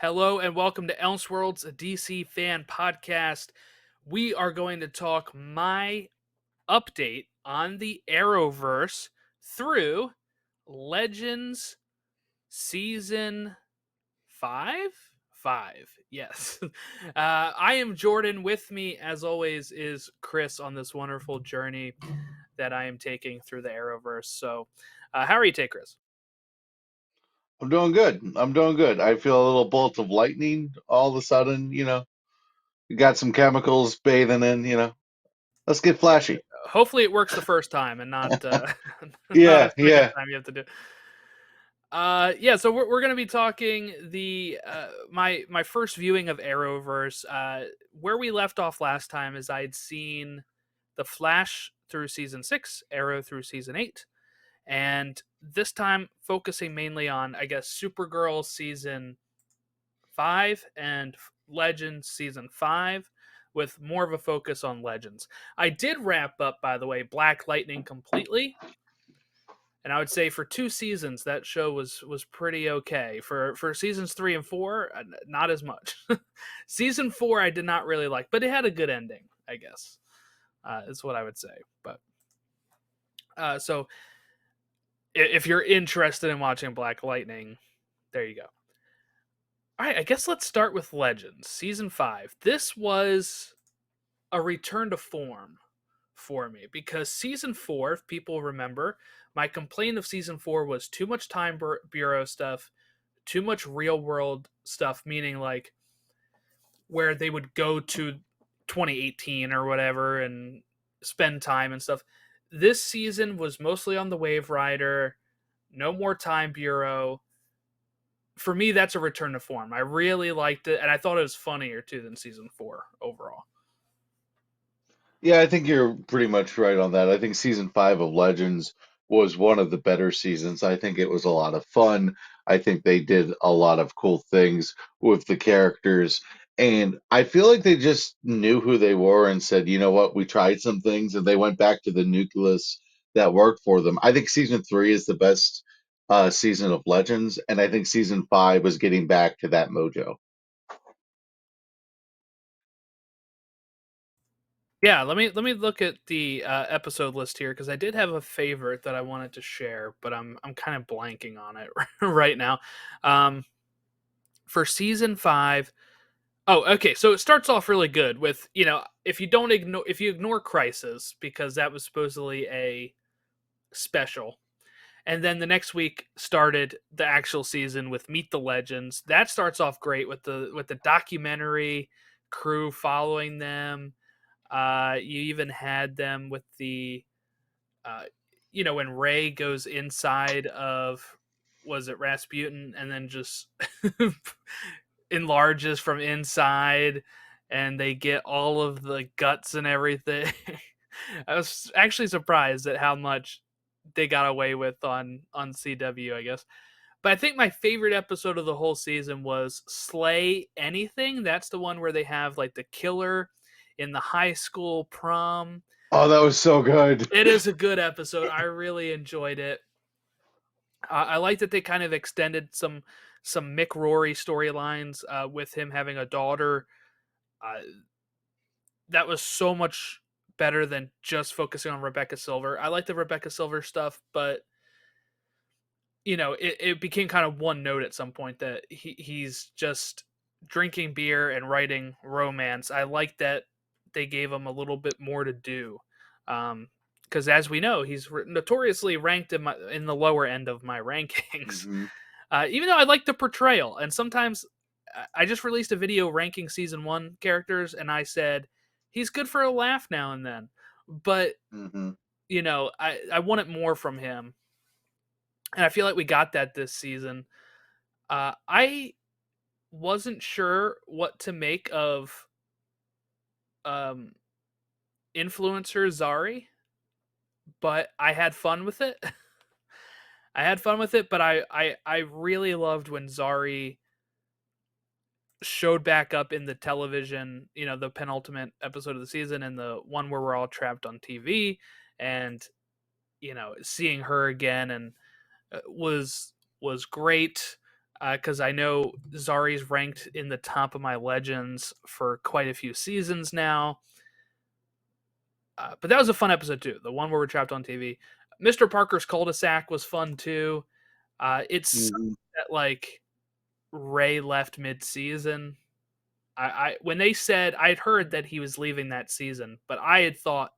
Hello and welcome to Elseworlds, a DC fan podcast. We are going to talk my update on the Arrowverse through Legends Season 5? 5, yes. I am Jordan. With me, as always, is Chris on this wonderful journey that I am taking through the Arrowverse. So, how are you today, Chris? I'm doing good. I'm doing good. I feel a little bolt of lightning all of a sudden, you got some chemicals bathing in. Let's get flashy. Hopefully, it works the first time and not not a Yeah, second yeah. time you have to do. Yeah, so we're gonna be talking the my first viewing of Arrowverse. Where we left off last time is I'd seen the Flash through season 6, Arrow through season 8, and this time focusing mainly on, I guess, Supergirl season 5 and Legends season 5, with more of a focus on Legends. I did wrap up, by the way, Black Lightning completely, and I would say for 2 seasons that show was pretty okay. For seasons 3 and 4, not as much. Season 4 I did not really like, but it had a good ending, I guess. Is what I would say. But so if you're interested in watching Black Lightning, there you go. All right, I guess let's start with Legends season 5. This was a return to form for me because season 4, if people remember, my complaint of season 4 was too much time bureau stuff, too much real world stuff, meaning like where they would go to 2018 or whatever and spend time and stuff. This season was mostly on the Wave Rider, no more time bureau. For me, that's a return to form. I really liked it, and I thought it was funnier too than season 4 overall. Yeah, I think you're pretty much right on that. I think season five of Legends was one of the better seasons. I think it was a lot of fun. I think they did a lot of cool things with the characters. And I feel like they just knew who they were and said, you know what, we tried some things and they went back to the nucleus that worked for them. I think season three is the best season of Legends, and I think season five was getting back to that mojo. Yeah, let me look at the episode list here because I did have a favorite that I wanted to share, but I'm kind of blanking on it right now. Um, for season 5, oh, okay. So it starts off really good with, if you ignore Crisis because that was supposedly a special, and then the next week started the actual season with Meet the Legends. That starts off great with the documentary crew following them. You even had them with the, uh, when Ray goes inside of, was it Rasputin, and then just enlarges from inside, and they get all of the guts and everything. I was actually surprised at how much they got away with on CW, I guess. But I think my favorite episode of the whole season was Slay Anything. That's the one where they have like the killer in the high school prom. Oh, that was so good. It is a good episode. I really enjoyed it. I like that they kind of extended some Mick Rory storylines with him having a daughter. Uh, that was so much better than just focusing on Rebecca Silver. I like the Rebecca Silver stuff, but it became kind of one note at some point that he's just drinking beer and writing romance. I like that they gave him a little bit more to do. Because as we know, he's notoriously ranked in the lower end of my rankings. Hmm. Even though I like the portrayal, and sometimes I just released a video ranking season 1 characters, and I said he's good for a laugh now and then, but Hmm. I wanted more from him, and I feel like we got that this season. I wasn't sure what to make of um, influencer Zari, but I had fun with it. I had fun with it, but I really loved when Zari showed back up in the television, the penultimate episode of the season and the one where we're all trapped on TV, and seeing her again and was great. because I know Zari's ranked in the top of my legends for quite a few seasons now. But that was a fun episode too. The one where we're trapped on TV. Mr. Parker's cul-de-sac was fun too. It's Mhm. that like Ray left mid-season. I when they said I'd heard that he was leaving that season, but I had thought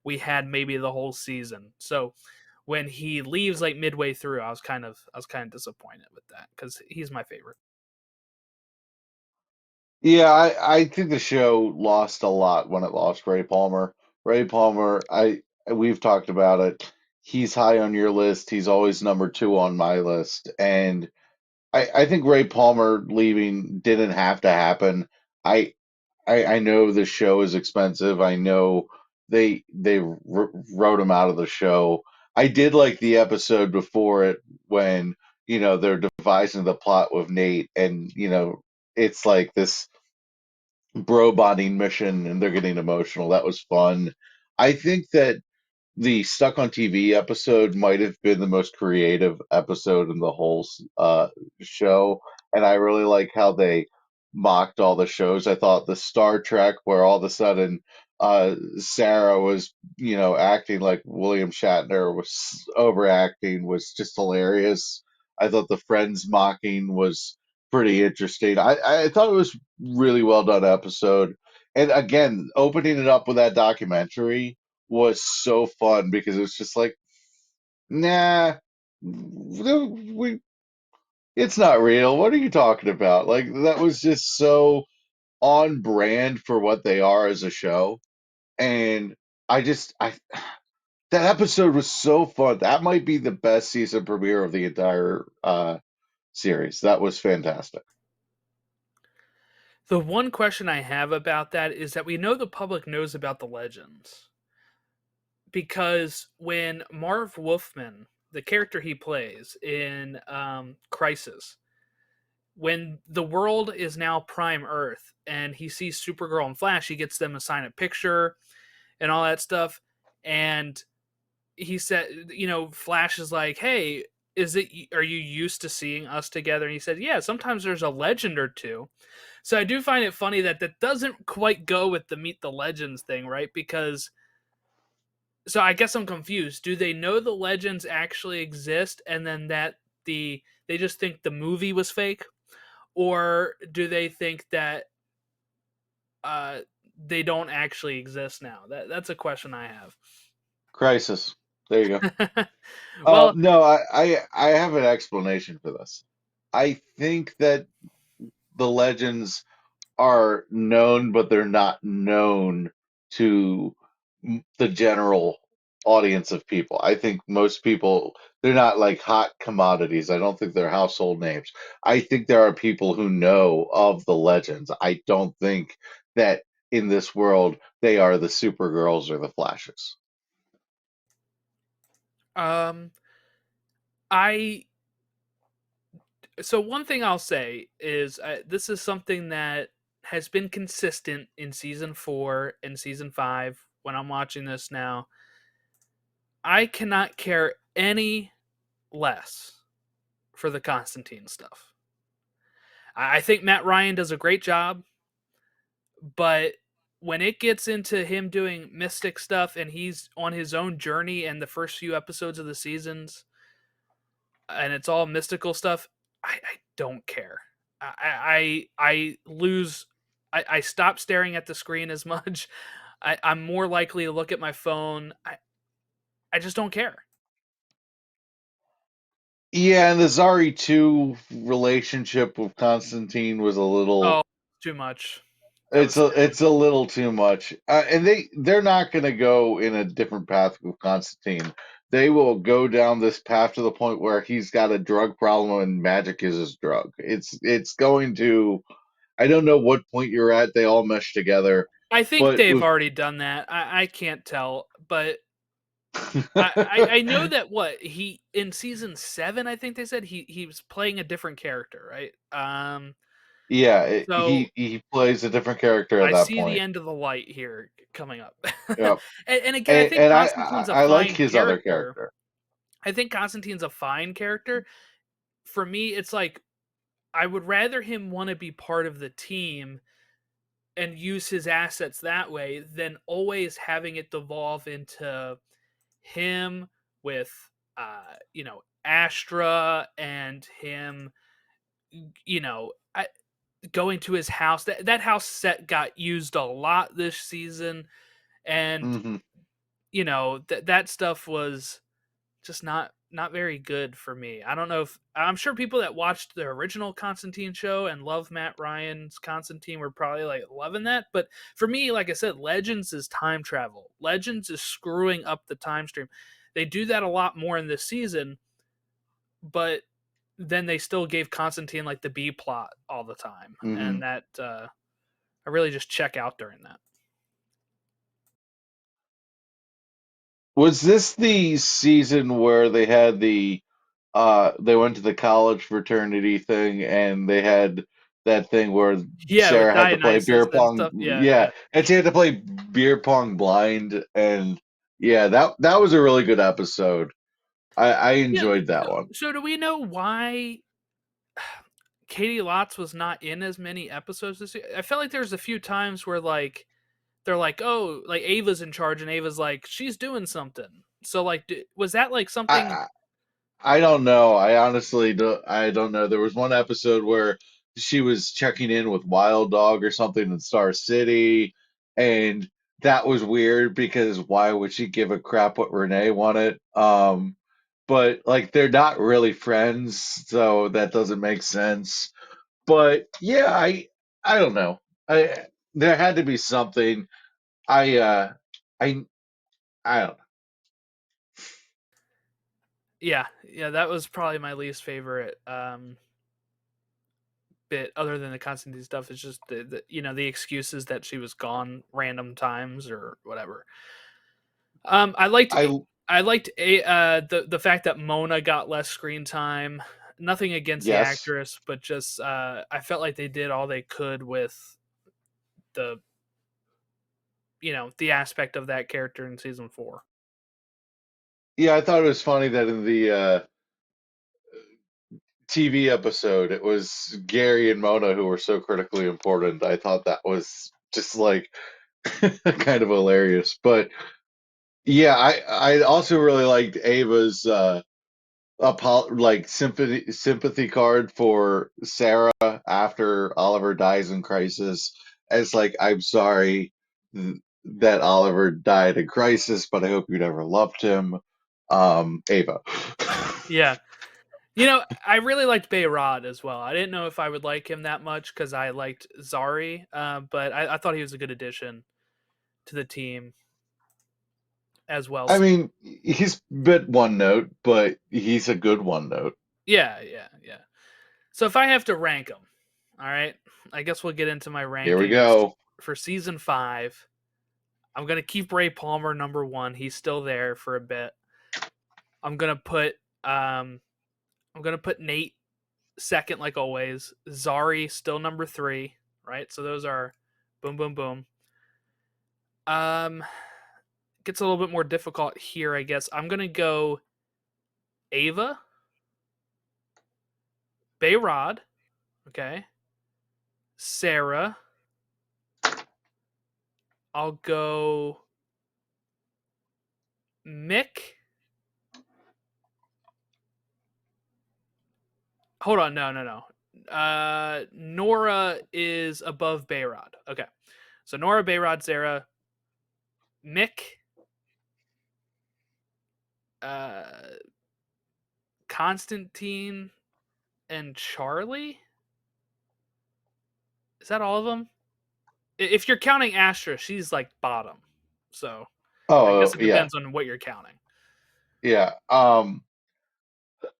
we had maybe the whole season. So when he leaves like midway through, I was kind of disappointed with that because he's my favorite. Yeah, I think the show lost a lot when it lost Ray Palmer. Ray Palmer, we've talked about it. He's high on your list. He's always number two on my list. And I think Ray Palmer leaving didn't have to happen. I I know the show is expensive. I know they wrote him out of the show. I did like the episode before it when, they're devising the plot with Nate and, it's like this bro bonding mission and they're getting emotional. That was fun. I think that the Stuck on TV episode might have been the most creative episode in the whole show, and I really like how they mocked all the shows. I thought the Star Trek, where all of a sudden Sarah was, acting like William Shatner was overacting, was just hilarious. I thought the Friends mocking was pretty interesting. I thought it was really well done episode. And again, opening it up with that documentary was so fun because it was just like, nah, we it's not real. What are you talking about? Like that was just so on brand for what they are as a show. And I that episode was so fun. That might be the best season premiere of the entire series. That was fantastic. The one question I have about that is that we know the public knows about the legends because when Marv Wolfman, the character he plays in Crisis, when the world is now Prime Earth and he sees Supergirl and Flash, he gets them to sign a picture and all that stuff. And he said, Flash is like, "Hey, are you used to seeing us together?" And he said, "Yeah, sometimes there's a legend or two." So I do find it funny that that doesn't quite go with the meet the legends thing, right? Because so I guess I'm confused. Do they know the legends actually exist and then that they just think the movie was fake? Or do they think that uh they don't actually exist now? That's a question I have. Crisis. There you go. Well, No, I have an explanation for this. I think that the legends are known, but they're not known to the general audience of people. I think most people, they're not like hot commodities. I don't think they're household names. I think there are people who know of the legends. I don't think that in this world they are the Supergirls or the Flashes. um I so one thing I'll say is this is something that has been consistent in season 4 and season 5 when I'm watching this now. I cannot care any less for the Constantine stuff. I think Matt Ryan does a great job, but when it gets into him doing mystic stuff and he's on his own journey and the first few episodes of the seasons and it's all mystical stuff, I don't care. I lose. I stop staring at the screen as much. I'm more likely to look at my phone. I just don't care. Yeah, and the Zari 2 relationship with Constantine was a little. Oh, too much. That It's was too it's a little too much, and they're not going to go in a different path with Constantine. They will go down this path to the point where he's got a drug problem and magic is his drug. It's going to. I don't know what point you're at. They all mesh together, I think but they've with already done that. I can't tell, but I know that what he in season 7, I think they said he was playing a different character, right? yeah, So he plays a different character at I that see the point. end of the light here coming up. Yep, And again, I and, think and Constantine's a I like fine his other character. character. I think Constantine's a fine character. For me, it's like I would rather him want to be part of the team and use his assets that way than always having it devolve into him with Astra and him going to his house. That house set got used a lot this season, and Hmm. that stuff was just not very good for me. I don't know if I'm sure people that watched the original Constantine show and love Matt Ryan's Constantine were probably like loving that, but for me, like I said, Legends is time travel. Legends is screwing up the time stream. They do that a lot more in this season, but then they still gave Constantine like the B plot all the time, Hmm. and that I really just check out during that. Was this the season where they had they went to the college fraternity thing and they had that thing where Yeah, with Sarah had to play Dionysus beer and pong? stuff. Yeah, Yeah, yeah. and she had to play beer pong blind, and yeah, that was a really good episode. I Yeah. enjoyed that So, one. so do we know why Katie Lotz was not in as many episodes this year? I felt like there's a few times where like they're like, oh, like Ava's in charge, and Ava's like, she's doing something. So like, was that like something? I I don't know. I honestly I don't know. There was one episode where she was checking in with Wild Dog or something in Star City, and that was weird because why would she give a crap what Renee wanted? But like they're not really friends, so that doesn't make sense. But yeah, I don't know. I There had to be something. I I I don't Yeah, yeah, that was probably my least favorite bit, other than the Constantine stuff. Is just the excuses that she was gone random times or whatever. Um, I liked I the fact that Mona got less screen time. Nothing against the yes. actress, but just I felt like they did all they could with the the aspect of that character in season 4. Yeah, I thought it was funny that in the TV episode, it was Gary and Mona who were so critically important. I thought that was just like kind of hilarious. But yeah, I also really liked Ava's like sympathy card for Sarah after Oliver dies in Crisis. As like, I'm sorry that Oliver died in Crisis, but I hope you never loved him. Ava. Yeah, I really liked Bayrod as well. I didn't know if I would like him that much because I liked Zari, but I thought he was a good addition to the team as well. I mean, he's a bit one note, but he's a good one note. Yeah, yeah, yeah. So if I have to rank them, all right, I guess we'll get into my Here we rankings go. for season 5. I'm gonna keep Ray Palmer number 1. He's still there for a bit. I'm gonna put um I'm gonna put Nate second, like always. Zari still number 3, right? So those are boom, boom, boom. Um, gets a little bit more difficult here, I guess. I'm gonna go Ava, Bayrod, okay, Sarah. I'll go Mick. Hold on, no, no, no. Nora is above Bayrod. Okay, so Nora, Bayrod, Sarah, Mick, uh, Constantine, and Charlie. Is that all of them? If you're counting Astra, she's like bottom. So I Oh, guess it yeah. depends on what you're counting. Yeah.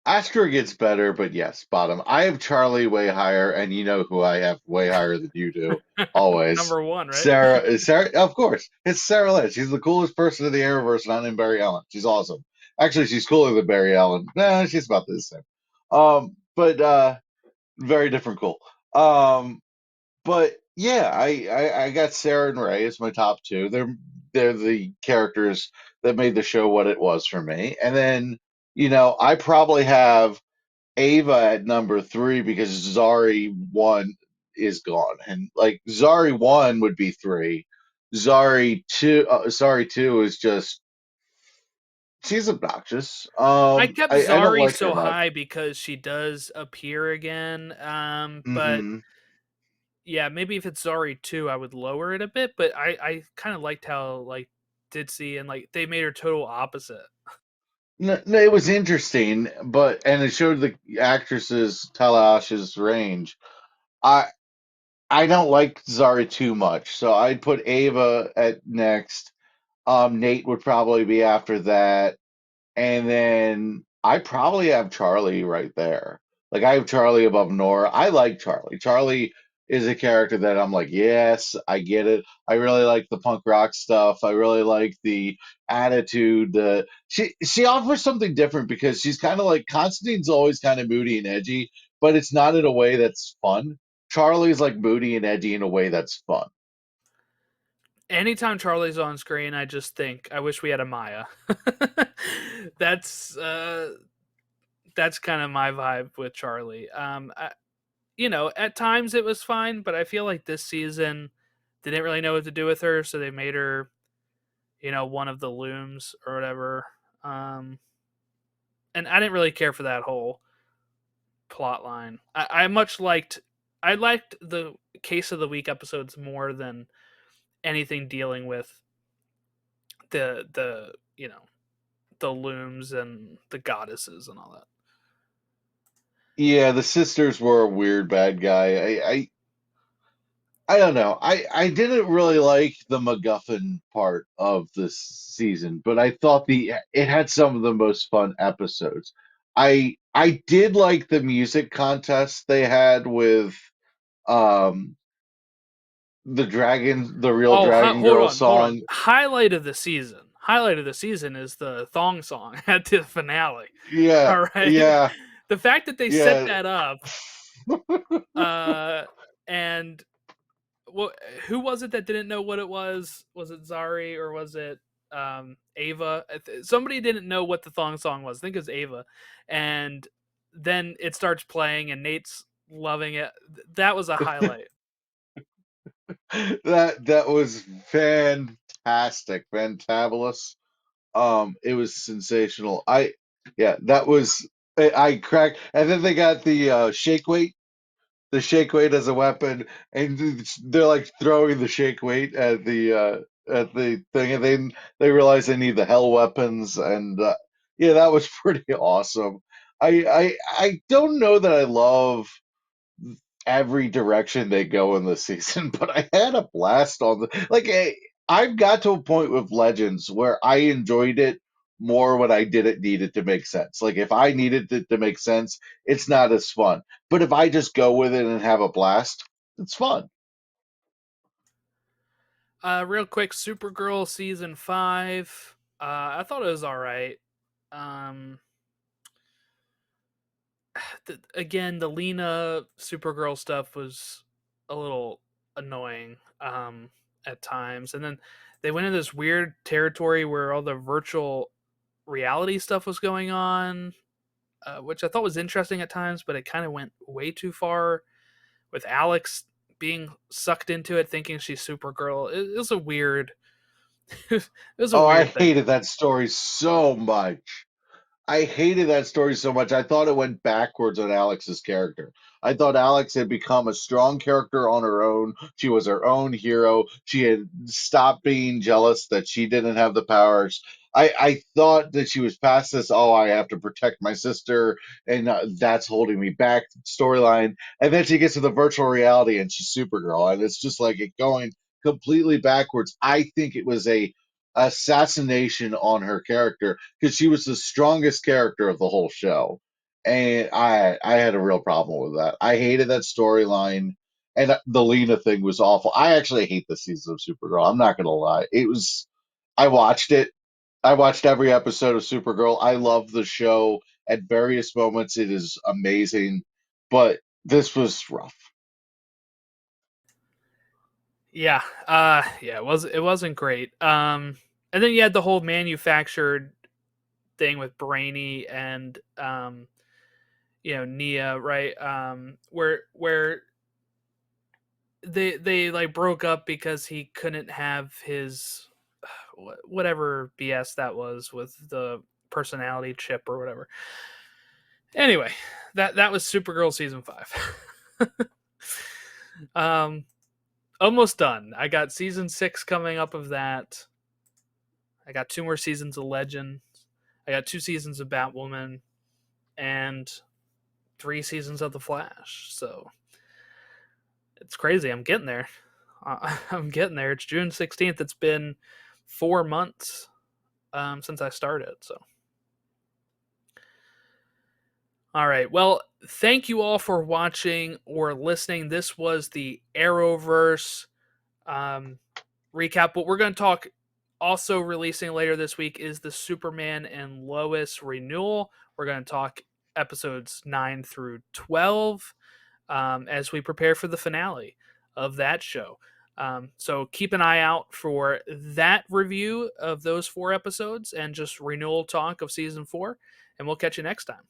Astra gets better, but yes, bottom. I have Charlie way higher, and you know who I have way higher than you do. Always. Number 1, right? Sarah, of course. It's Sarah Lynn. She's the coolest person in the Arrowverse, not in Barry Allen. She's awesome. Actually, she's cooler than Barry Allen. Nah, she's about the same. But very different cool. But yeah, I got Sarah and Ray as my top two. They're the characters that made the show what it was for me. And then, I probably have Ava at number three because Zari one is gone, and like Zari one would be three. Zari two is just she's obnoxious. I kept I don't Zari like her so much. high because she does appear again. But Hmm. yeah, maybe if it's Zari 2, I would lower it a bit, but I kind of liked how like Ditzy and like they made her total opposite. No, no, it was interesting, but and it showed the actress's Talash's range. I I don't like Zari too much, so I'd put Ava at next. Nate would probably be after that. And then I probably have Charlie right there. Like I have Charlie above Nora. I like Charlie. Charlie is a character that I'm like, yes, I get it. I really like the punk rock stuff. I really like the attitude. She offers something different because she's kind of like Constantine's always kind of moody and edgy, but it's not in a way that's fun. Charlie's like moody and edgy in a way that's fun. Anytime Charlie's on screen, I just think I wish we had a Maya. that's uh that's kind of my vibe with Charlie. At times it was fine, but I feel like this season they didn't really know what to do with her, so they made her, one of the looms or whatever. Um, and I didn't really care for that whole plot line. I liked the case of the week episodes more than anything dealing with the looms and the goddesses and all that. Yeah, the sisters were a weird bad guy. I don't know. I didn't really like the MacGuffin part of this season, but I thought the it had some of the most fun episodes. I did like the music contest they had with um the real Oh, Dragon hold Girl on, hold on. song. Highlight of the season. Highlight of the season is the thong song at the finale. Yeah, All right. yeah, The fact that they set yeah. that up, uh, and what? Who was it that didn't know what it was? Was it Zari or was it Ava? Somebody didn't know what the thong song was. I think it was Ava, and then it starts playing, and Nate's loving it. That was a highlight. That was fantastic, fantabulous. It was sensational. Yeah, that was I cracked, and then they got the shake weight as a weapon, and they're like throwing the shake weight at the thing, and then they realize they need the hell weapons, and yeah, that was pretty awesome. I don't know that I love every direction they go in the season, but I had a blast on I've got to a point with Legends where I enjoyed it more when I didn't need it to make sense. Like if I needed it to make sense, it's not as fun. But if I just go with it and have a blast, it's fun. Real quick, Supergirl season 5. I thought it was all right. Um, Again, the Lena Supergirl stuff was a little annoying at times, and then they went in this weird territory where all the virtual reality stuff was going on, which I thought was interesting at times, but it kind of went way too far with Alex being sucked into it, thinking she's Supergirl. It was a weird, it was a Oh, I weird thing. hated that story so much. I hated that story so much. I thought it went backwards on Alex's character. I thought Alex had become a strong character on her own. She was her own hero. She had stopped being jealous that she didn't have the powers. I thought that she was past this, oh, I have to protect my sister, and that's holding me back storyline. And then she gets to the virtual reality and she's Supergirl, and it's just like it going completely backwards. I think it was a assassination on her character because she was the strongest character of the whole show, and I had a real problem with that. I hated that storyline, and the Lena thing was awful. I actually hate the season of Supergirl. I'm not gonna lie. It was. I watched it. I watched every episode of Supergirl. I love the show. At various moments, it is amazing, but this was rough. Yeah, yeah, it wasn't great. And then you had the whole manufactured thing with Brainy and Nia, right? Where they like broke up because he couldn't have his whatever BS that was with the personality chip or whatever. Anyway, that was Supergirl season 5. um Almost done. I got season 6 coming up of that. I got 2 more seasons of Legend. I got 2 seasons of Batwoman and 3 seasons of The Flash. So it's crazy. I'm getting there. I'm getting there. It's June 16th. It's been 4 months since I started. So, all right. Well, thank you all for watching or listening. This was the Arrowverse recap. What we're going to talk also releasing later this week is the Superman and Lois renewal. We're going to talk episodes 9 through 12 as we prepare for the finale of that show. So keep an eye out for that review of those 4 episodes and just renewal talk of season 4. And we'll catch you next time.